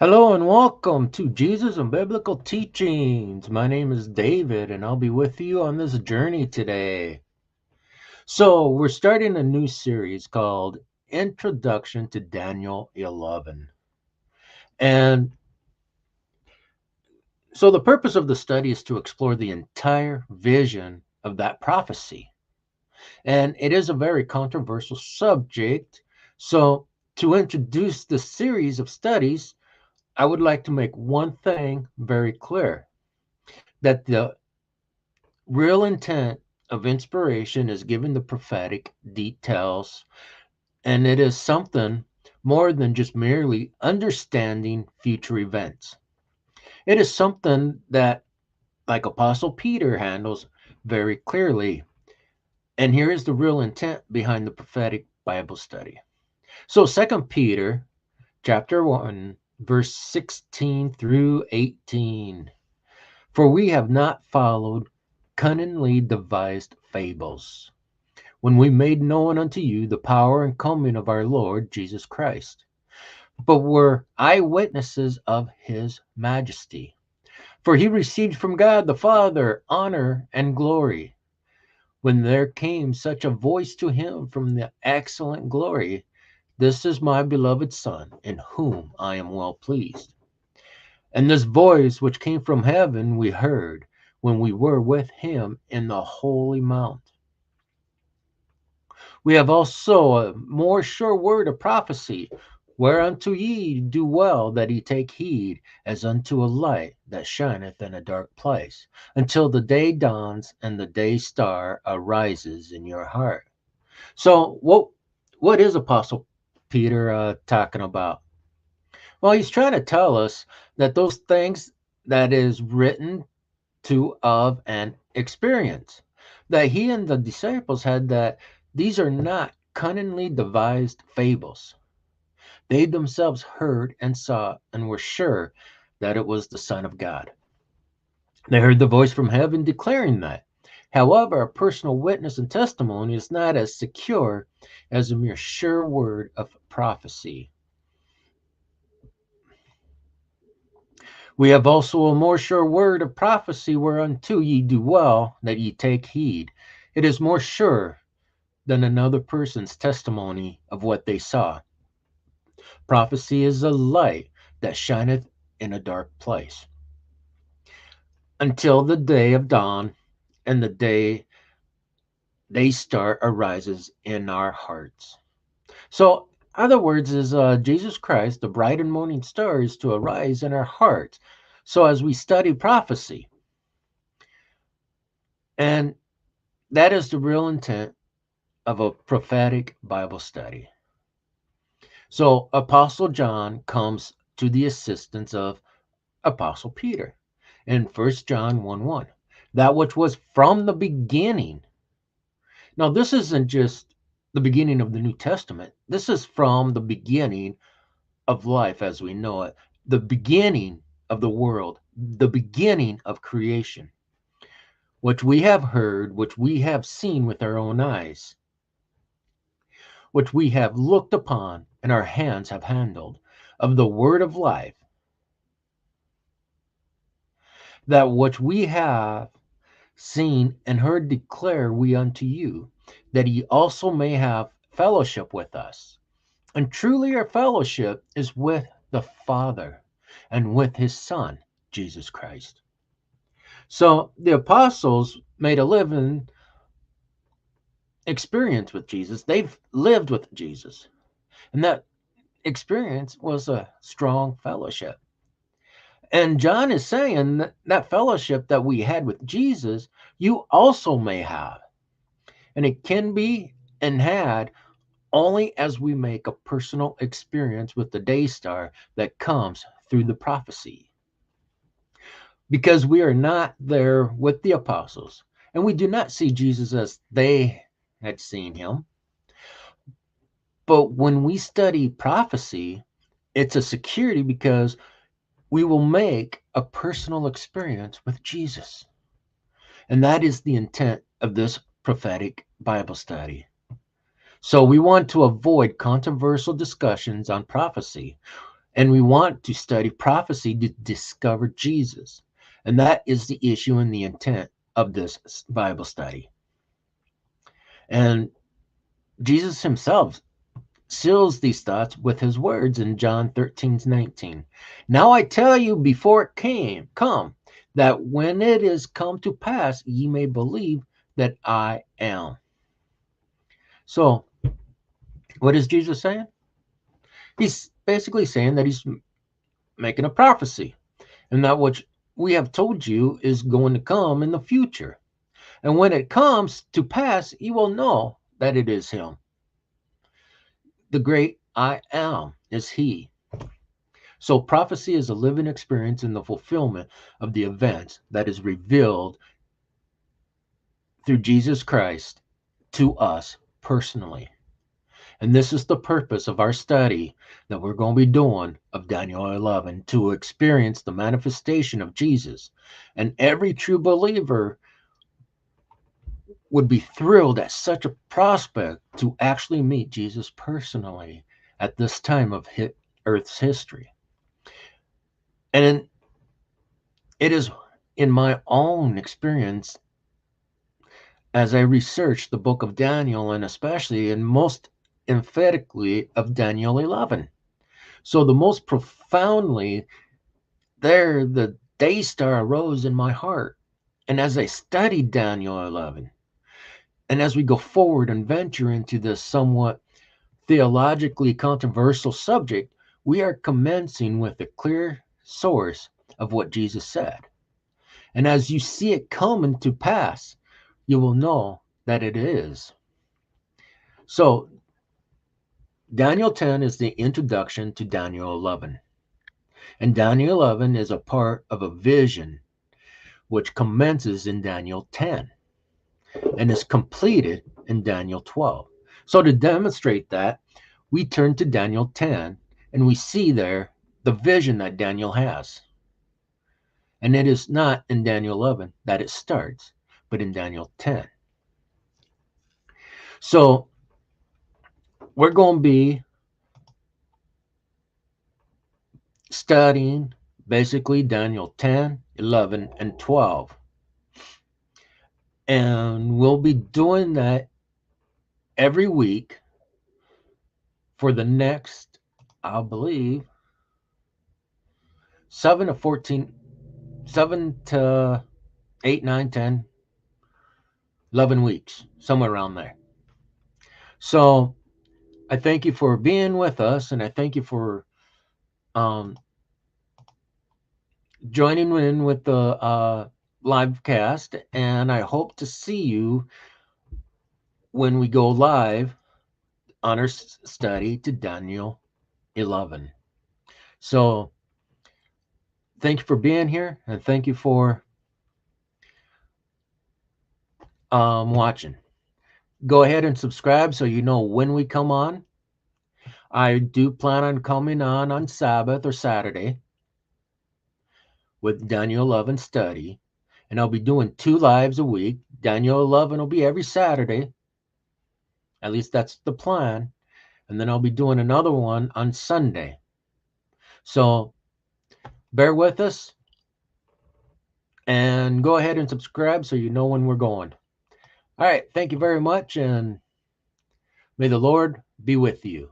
Hello and welcome to Jesus and Biblical Teachings. My name is David and I'll be with you on this journey today. So, we're starting a new series called Introduction to Daniel 11. And so, the purpose of the study is to explore the entire vision of that prophecy. And it is a very controversial subject. So, to introduce the series of studies, I would like to make one thing very clear that the real intent of inspiration is giving the prophetic details, and it is something more than just merely understanding future events. It is something that, like Apostle Peter handles very clearly. And here is the real intent behind the prophetic Bible study. So, Second Peter chapter 1, verse 16 through 18. For we have not followed cunningly devised fables, when we made known unto you the power and coming of our Lord Jesus Christ, but were eyewitnesses of his majesty. For he received from God the Father honor and glory, when there came such a voice to him from the excellent glory, This is my beloved Son, in whom I am well pleased. And this voice which came from heaven we heard when we were with him in the holy mount. We have also a more sure word of prophecy, whereunto ye do well that ye take heed, as unto a light that shineth in a dark place, until the day dawns and the day star arises in your heart. So, what is Apostle Peter talking about? Well, he's trying to tell us that those things that is written to of and experience that he and the disciples had, that these are not cunningly devised fables. They themselves heard and saw and were sure that it was the Son of God. They heard the voice from heaven declaring that. However, a personal witness and testimony is not as secure as a mere sure word of prophecy. We have also a more sure word of prophecy, whereunto ye do well that ye take heed. It is more sure than another person's testimony of what they saw. Prophecy is a light that shineth in a dark place, until the day of dawn and the day star arises in our hearts. So, other words is Jesus Christ, the bright and morning star, is to arise in our hearts. So, as we study prophecy, and that is the real intent of a prophetic Bible study. So, Apostle John comes to the assistance of Apostle Peter in 1 John 1 1. That which was from the beginning. Now, this isn't just the beginning of the New Testament, this is from the beginning of life as we know it, the beginning of the world, the beginning of creation, which we have heard, which we have seen with our own eyes, which we have looked upon and our hands have handled, of the word of life, that which we have seen and heard declare we unto you, that ye also may have fellowship with us. And truly our fellowship is with the Father and with his Son, Jesus Christ. So the apostles made a living experience with Jesus. They've lived with Jesus. And that experience was a strong fellowship. And John is saying that, that fellowship that we had with Jesus, you also may have. And it can be and had only as we make a personal experience with the day star that comes through the prophecy. Because we are not there with the apostles, and we do not see Jesus as they had seen him. But when we study prophecy, it's a security because we will make a personal experience with Jesus. And that is the intent of this prophetic Bible study. So we want to avoid controversial discussions on prophecy, And we want to study prophecy to discover Jesus. And that is the issue and the intent of this Bible study. And Jesus himself seals these thoughts with his words in John 13:19. Now I tell you before it come, that when it is come to pass, ye may believe that I am. So, what is Jesus saying? He's basically saying that he's making a prophecy, and that which we have told you is going to come in the future. And when it comes to pass, you will know that it is him. The great I am is he. So prophecy is a living experience in the fulfillment of the events that is revealed through Jesus Christ to us personally. And this is the purpose of our study that we're going to be doing of Daniel 11, to experience the manifestation of Jesus. And every true believer would be thrilled at such a prospect to actually meet Jesus personally at this time of Earth's history. And it is in my own experience, as I researched the book of Daniel, and especially and most emphatically of Daniel 11. So the most profoundly there, the day star arose in my heart. And as I studied Daniel 11, and as we go forward and venture into this somewhat theologically controversial subject, we are commencing with a clear source of what Jesus said. And as you see it coming to pass, you will know that it is. So, Daniel 10 is the introduction to Daniel 11. And Daniel 11 is a part of a vision which commences in Daniel 10 and is completed in Daniel 12. So, to demonstrate that, we turn to Daniel 10 and we see there the vision that Daniel has. And it is not in Daniel 11 that it starts, but in Daniel 10. So, we're going to be studying basically Daniel 10, 11, and 12. And we'll be doing that every week for the next, I believe, 7 to 14, 7 to 8, 9, 10, 11 weeks, somewhere around there. So I thank you for being with us, and I thank you for joining in with the live cast, and I hope to see you when we go live on our study to Daniel 11. So thank you for being here, and thank you for watching. Go ahead and subscribe so you know when we come on. I do plan on coming on Sabbath or Saturday with Daniel 11 study, and I'll be doing 2 lives a week. Daniel 11 will be every Saturday. At least that's the plan. And then I'll be doing another one on Sunday. So bear with us and go ahead and subscribe so you know when we're going. All right. Thank you very much, and may the Lord be with you.